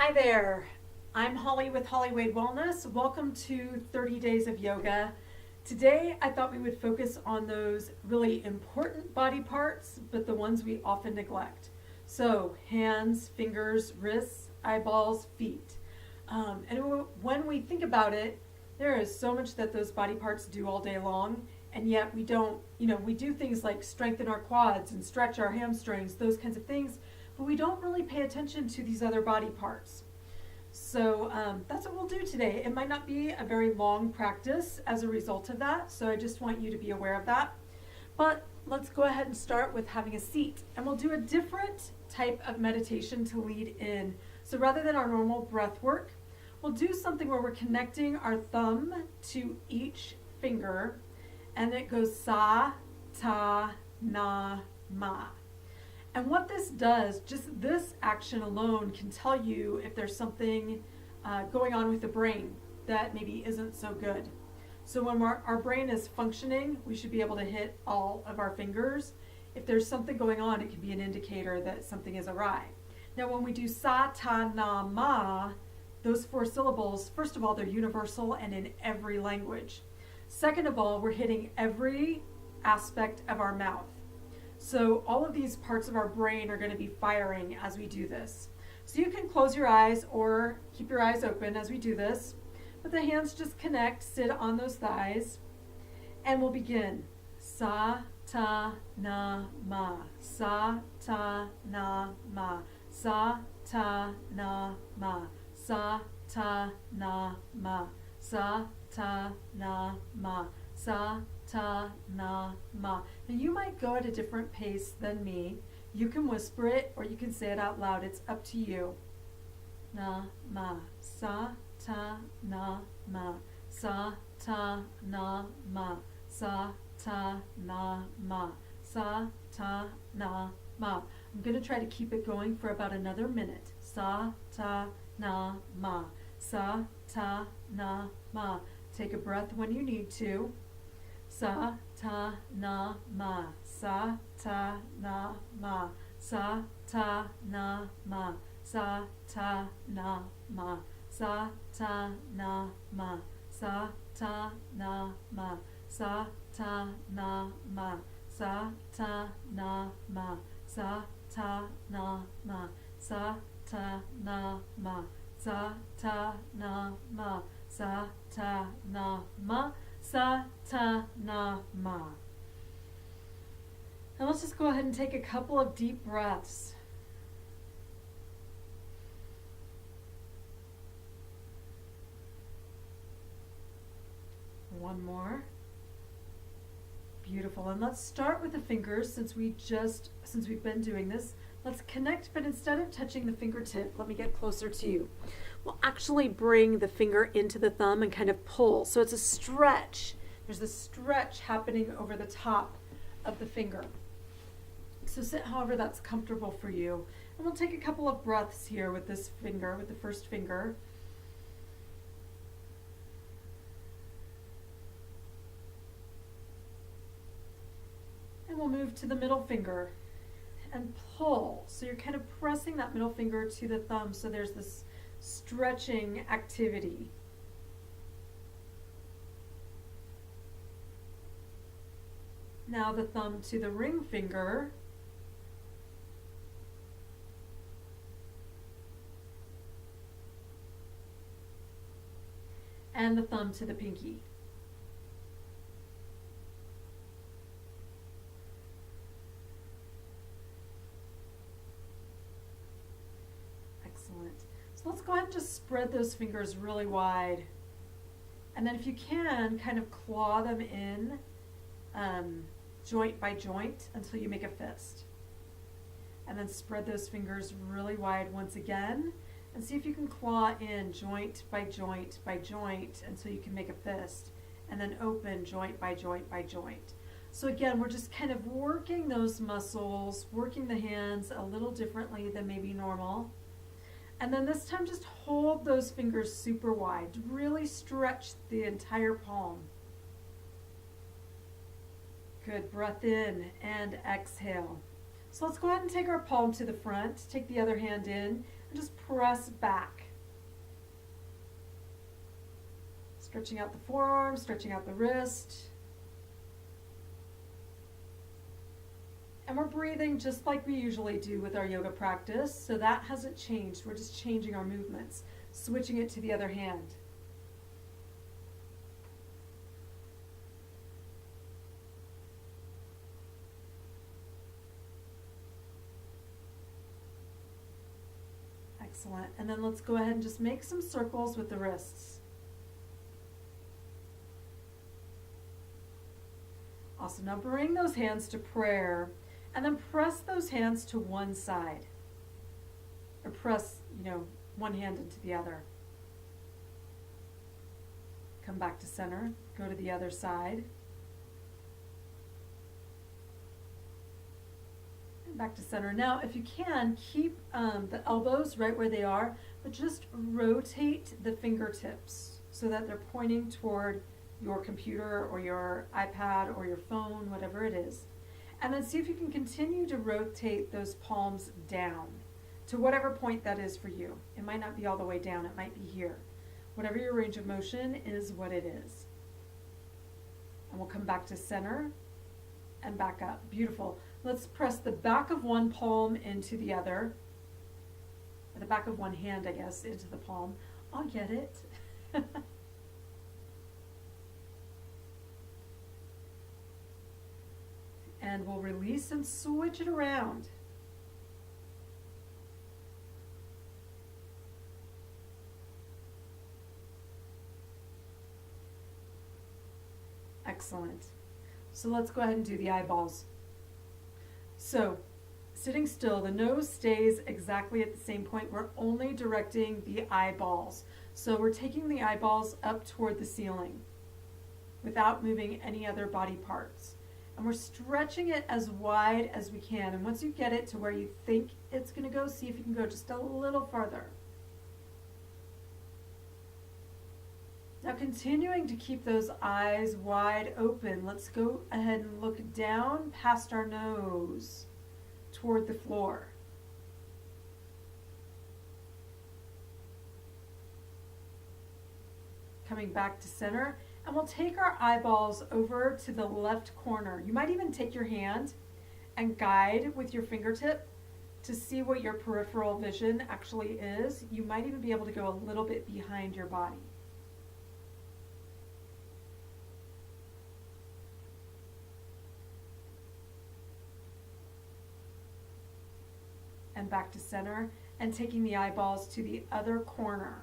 Hi there. I'm Holly with Holly Wade Wellness. Welcome to 30 Days of Yoga. Today, I thought we would focus on those really important body parts, but the ones we often neglect. So, hands, fingers, wrists, eyeballs, feet. When we think about it, there is so much that those body parts do all day long, and yet we don't, we do things like strengthen our quads and stretch our hamstrings, those kinds of things, but we don't really pay attention to these other body parts. So that's what we'll do today. It might not be a very long practice as a result of that, so I just want you to be aware of that. But let's go ahead and start with having a seat, and we'll do a different type of meditation to lead in. So rather than our normal breath work, we'll do something where we're connecting our thumb to each finger, and it goes sa, ta, na, ma. And what this does, just this action alone can tell you if there's something going on with the brain that maybe isn't so good. So when our brain is functioning, we should be able to hit all of our fingers. If there's something going on, it can be an indicator that something is awry. Now when we do sa, ta, na, ma, those 4 syllables, first of all, they're universal and in every language. Second of all, we're hitting every aspect of our mouth. So all of these parts of our brain are going to be firing as we do this. So you can close your eyes or keep your eyes open as we do this. But the hands just connect, sit on those thighs, and we'll begin. Sa, ta, na, ma. Sa, ta, na, ma. Sa, ta, na, ma. Sa, ta, na, ma. Sa, ta, na, ma. Sa, ta, na, ma. Now you might go at a different pace than me. You can whisper it or you can say it out loud. It's up to you. Na, ma. Sa, ta, na, ma. Sa, ta, na, ma. Sa, ta, na, ma. Sa, ta, na, ma. I'm going to try to keep it going for about another minute. Sa, ta, na, ma. Sa, ta, na, ma. Take a breath when you need to. Sa, ta, na, ma. Sa, ta, na, ma. Sa, ta, na, ma. Sa, ta, na, ma. Sa, ta, na, ma. Sa, ta, na, ma. Sa, ta, na, ma. Sa, ta, na, ma. Sa, ta, na, ma. Sa, ta, na, ma. Sa, ta, na, ma. Sa, ta, na, ma. Sa, ta, na, ma. Now let's just go ahead and take a couple of deep breaths. One more. Beautiful. And let's start with the fingers since we've been doing this. Let's connect, but instead of touching the fingertip, let me get closer to you. We'll actually bring the finger into the thumb and kind of pull. So it's a stretch. There's a stretch happening over the top of the finger. So sit however that's comfortable for you. And we'll take a couple of breaths here with this finger, with the first finger. And we'll move to the middle finger and pull. So you're kind of pressing that middle finger to the thumb so there's this stretching activity. Now the thumb to the ring finger. And the thumb to the pinky. Excellent. So let's go ahead and just spread those fingers really wide. And then if you can, kind of claw them in joint by joint until you make a fist. And then spread those fingers really wide once again and see if you can claw in joint by joint by joint until you can make a fist. And then open joint by joint by joint. So again, we're just kind of working those muscles, working the hands a little differently than maybe normal. And then this time just hold those fingers super wide. Really stretch the entire palm. Good. Breath in and exhale. So let's go ahead and take our palm to the front, take the other hand in, and just press back. Stretching out the forearm, stretching out the wrist. And we're breathing just like we usually do with our yoga practice, so that hasn't changed. We're just changing our movements, switching it to the other hand. Excellent. And then let's go ahead and just make some circles with the wrists. Awesome. Now bring those hands to prayer and then press those hands to one side. Or press, one hand into the other. Come back to center. Go to the other side. Back to center. Now, if you can, keep the elbows right where they are, but just rotate the fingertips so that they're pointing toward your computer or your iPad or your phone, whatever it is. And then see if you can continue to rotate those palms down to whatever point that is for you. It might not be all the way down, it might be here. Whatever your range of motion is what it is. And we'll come back to center and back up. Beautiful. Let's press the back of one palm into the other, or the back of one hand, I guess, into the palm. I'll get it. And we'll release and switch it around. Excellent. So let's go ahead and do the eyeballs. So, sitting still, the nose stays exactly at the same point. We're only directing the eyeballs. So we're taking the eyeballs up toward the ceiling without moving any other body parts. And we're stretching it as wide as we can. And once you get it to where you think it's going to go, see if you can go just a little farther. Now continuing to keep those eyes wide open, let's go ahead and look down past our nose toward the floor. Coming back to center, and we'll take our eyeballs over to the left corner. You might even take your hand and guide with your fingertip to see what your peripheral vision actually is. You might even be able to go a little bit behind your body. And back to center, and taking the eyeballs to the other corner.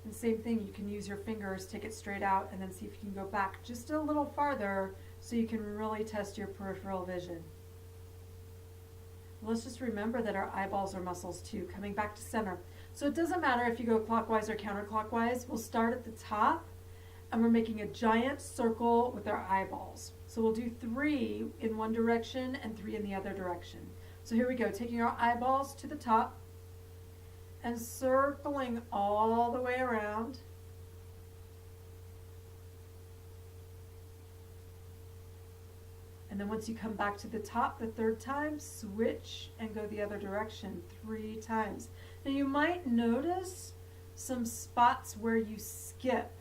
And same thing, you can use your fingers, take it straight out, and then see if you can go back just a little farther so you can really test your peripheral vision. Let's just remember that our eyeballs are muscles too, coming back to center. So it doesn't matter if you go clockwise or counterclockwise. We'll start at the top, and we're making a giant circle with our eyeballs. So we'll do 3 in one direction and 3 in the other direction. So here we go, taking our eyeballs to the top and circling all the way around. And then once you come back to the top the 3rd time, switch and go the other direction 3 times. Now you might notice some spots where you skip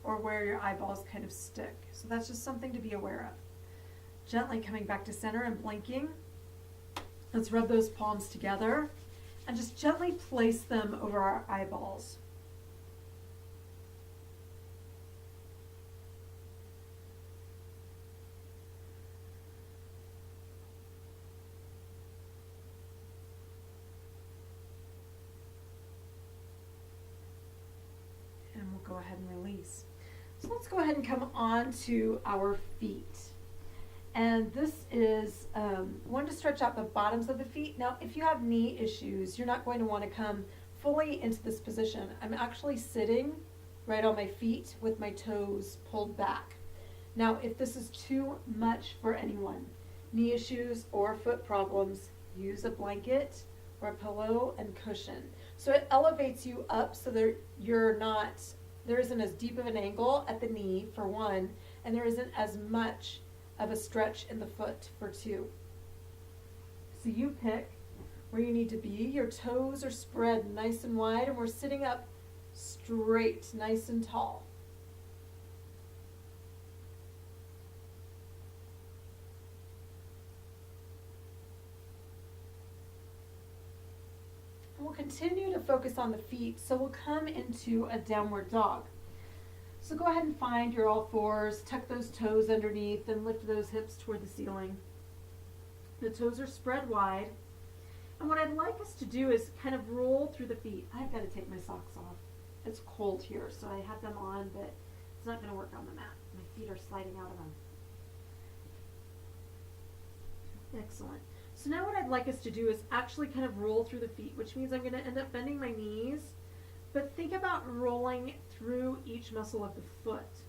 or where your eyeballs kind of stick. So that's just something to be aware of. Gently coming back to center and blinking. Let's rub those palms together and just gently place them over our eyeballs. And we'll go ahead and release. So let's go ahead and come on to our feet. And this is one to stretch out the bottoms of the feet. Now, if you have knee issues, you're not going to want to come fully into this position. I'm actually sitting right on my feet with my toes pulled back. Now, if this is too much for anyone, knee issues or foot problems, use a blanket or a pillow and cushion. So it elevates you up so that there isn't as deep of an angle at the knee, for one, and there isn't as much of a stretch in the foot for 2. So you pick where you need to be. Your toes are spread nice and wide, and we're sitting up straight, nice and tall. And we'll continue to focus on the feet, so we'll come into a downward dog. So go ahead and find your all fours, tuck those toes underneath, and lift those hips toward the ceiling. The toes are spread wide. And what I'd like us to do is kind of roll through the feet. I've got to take my socks off. It's cold here, so I have them on, but it's not going to work on the mat. My feet are sliding out of them. Excellent. So now what I'd like us to do is actually kind of roll through the feet, which means I'm going to end up bending my knees. But think about rolling through each muscle of the foot.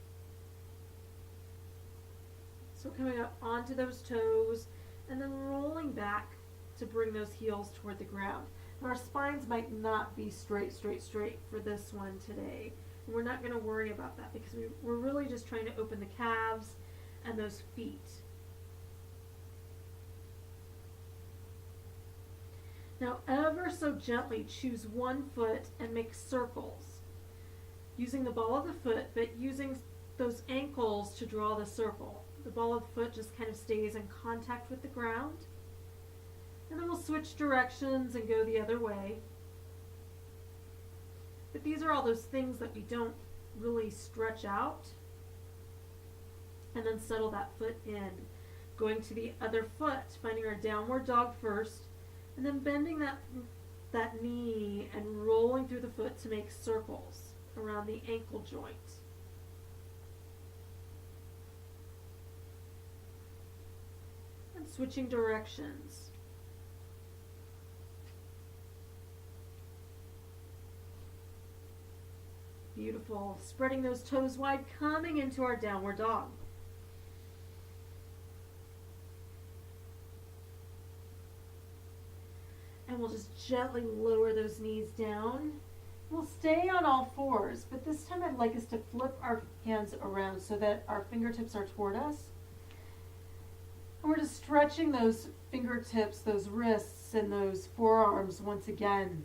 So coming up onto those toes and then rolling back to bring those heels toward the ground. Now our spines might not be straight for this one today. And we're not going to worry about that because we're really just trying to open the calves and those feet. Now ever so gently choose one foot and make circles. Using the ball of the foot, but using those ankles to draw the circle. The ball of the foot just kind of stays in contact with the ground. And then we'll switch directions and go the other way. But these are all those things that we don't really stretch out. And then settle that foot in. Going to the other foot, finding our downward dog first, and then bending that knee and rolling through the foot to make circles around the ankle joint. And switching directions. Beautiful. Spreading those toes wide, coming into our downward dog. And we'll just gently lower those knees down. We'll stay on all fours, but this time I'd like us to flip our hands around so that our fingertips are toward us. And we're just stretching those fingertips, those wrists, and those forearms once again.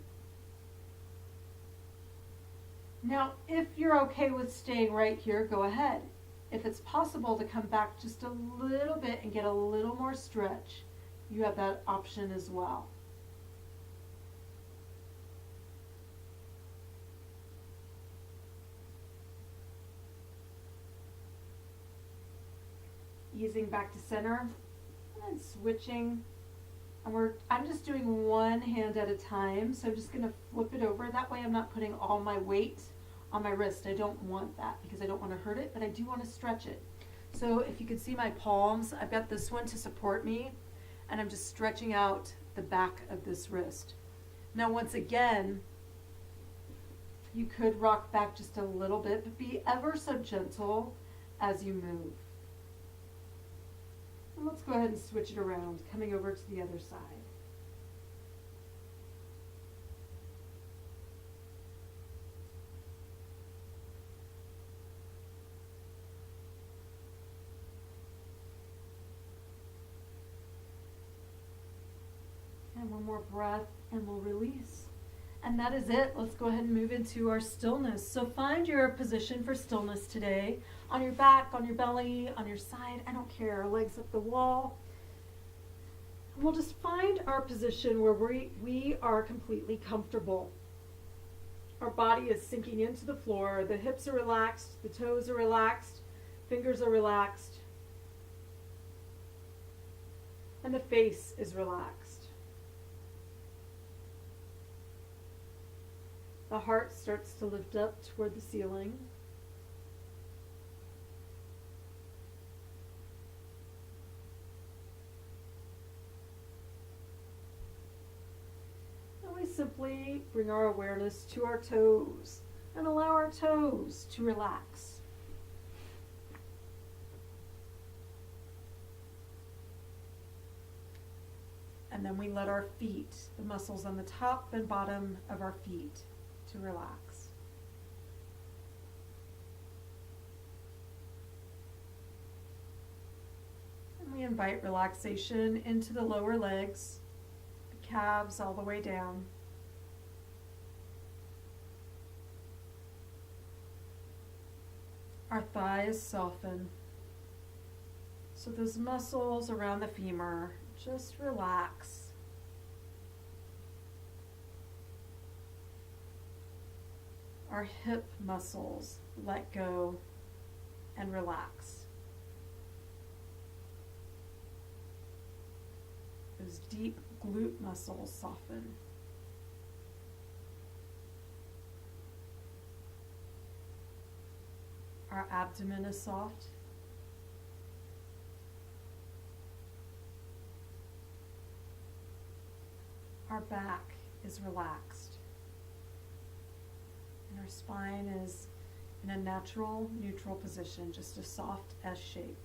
Now, if you're okay with staying right here, go ahead. If it's possible to come back just a little bit and get a little more stretch, you have that option as well. Easing back to center and switching. And I'm just doing one hand at a time, so I'm just going to flip it over. That way I'm not putting all my weight on my wrist. I don't want that because I don't want to hurt it, but I do want to stretch it. So if you could see my palms, I've got this one to support me, and I'm just stretching out the back of this wrist. Now once again, you could rock back just a little bit, but be ever so gentle as you move. And let's go ahead and switch it around, coming over to the other side. And one more breath, and we'll release. And that is it. Let's go ahead and move into our stillness. So find your position for stillness today. On your back, on your belly, on your side, I don't care. Legs up the wall. And we'll just find our position where we are completely comfortable. Our body is sinking into the floor. The hips are relaxed. The toes are relaxed. Fingers are relaxed. And the face is relaxed. The heart starts to lift up toward the ceiling. And we simply bring our awareness to our toes and allow our toes to relax. And then we let our feet, the muscles on the top and bottom of our feet, to relax. We invite relaxation into the lower legs, the calves all the way down. Our thighs soften. So those muscles around the femur just relax. Our hip muscles let go and relax. Those deep glute muscles soften. Our abdomen is soft. Our back is relaxed. And our spine is in a natural, neutral position, just a soft S shape.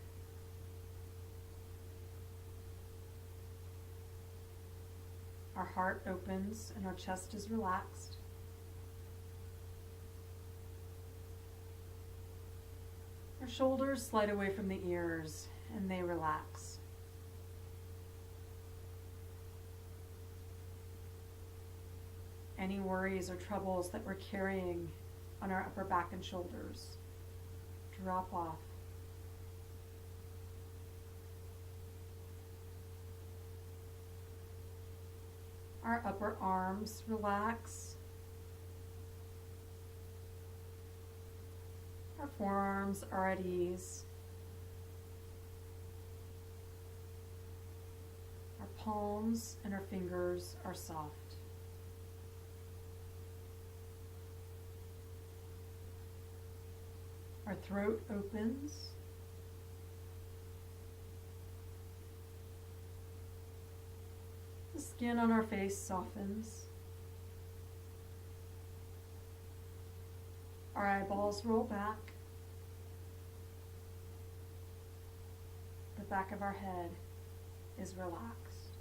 Our heart opens and our chest is relaxed. Our shoulders slide away from the ears and they relax. Any worries or troubles that we're carrying on our upper back and shoulders drop off. Our upper arms relax. Our forearms are at ease. Our palms and our fingers are soft. Our throat opens. The skin on our face softens. Our eyeballs roll back. The back of our head is relaxed.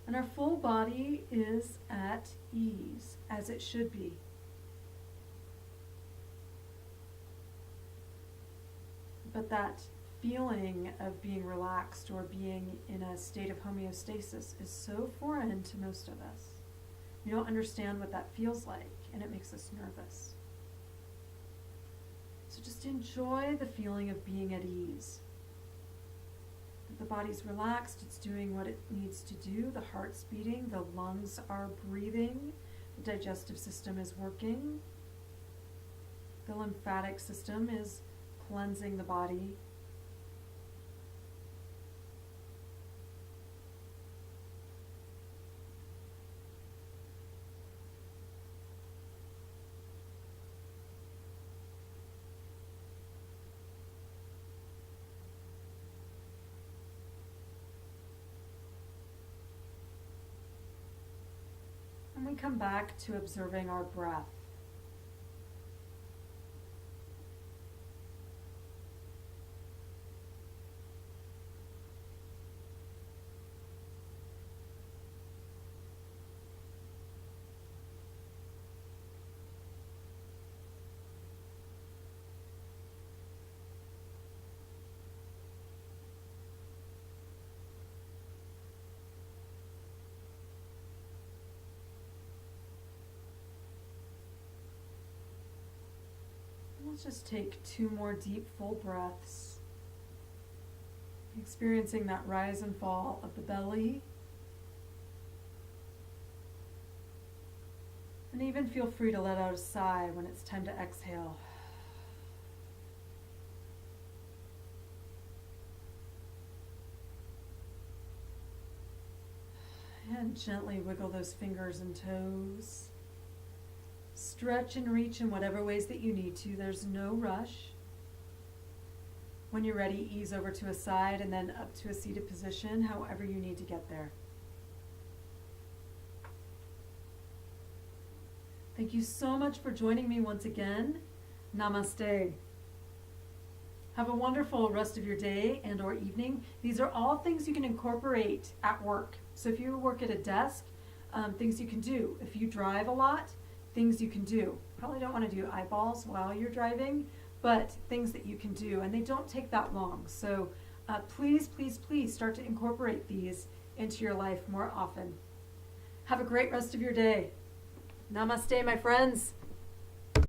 And our full body is at ease, as it should be. But that feeling of being relaxed or being in a state of homeostasis is so foreign to most of us. We don't understand what that feels like, and it makes us nervous. So just enjoy the feeling of being at ease. The body's relaxed, it's doing what it needs to do, the heart's beating, the lungs are breathing, the digestive system is working, the lymphatic system is cleansing the body. And we come back to observing our breath. Let's just take 2 more deep, full breaths. Experiencing that rise and fall of the belly. And even feel free to let out a sigh when it's time to exhale. And gently wiggle those fingers and toes. Stretch and reach in whatever ways that you need to. There's no rush. When you're ready, ease over to a side and then up to a seated position, however you need to get there. Thank you so much for joining me once again. Namaste. Have a wonderful rest of your day and or evening. These are all things you can incorporate at work. So if you work at a desk, things you can do. If you drive a lot, things you can do. Probably don't want to do eyeballs while you're driving, but things that you can do, and they don't take that long. So please, please, please start to incorporate these into your life more often. Have a great rest of your day. Namaste, my friends.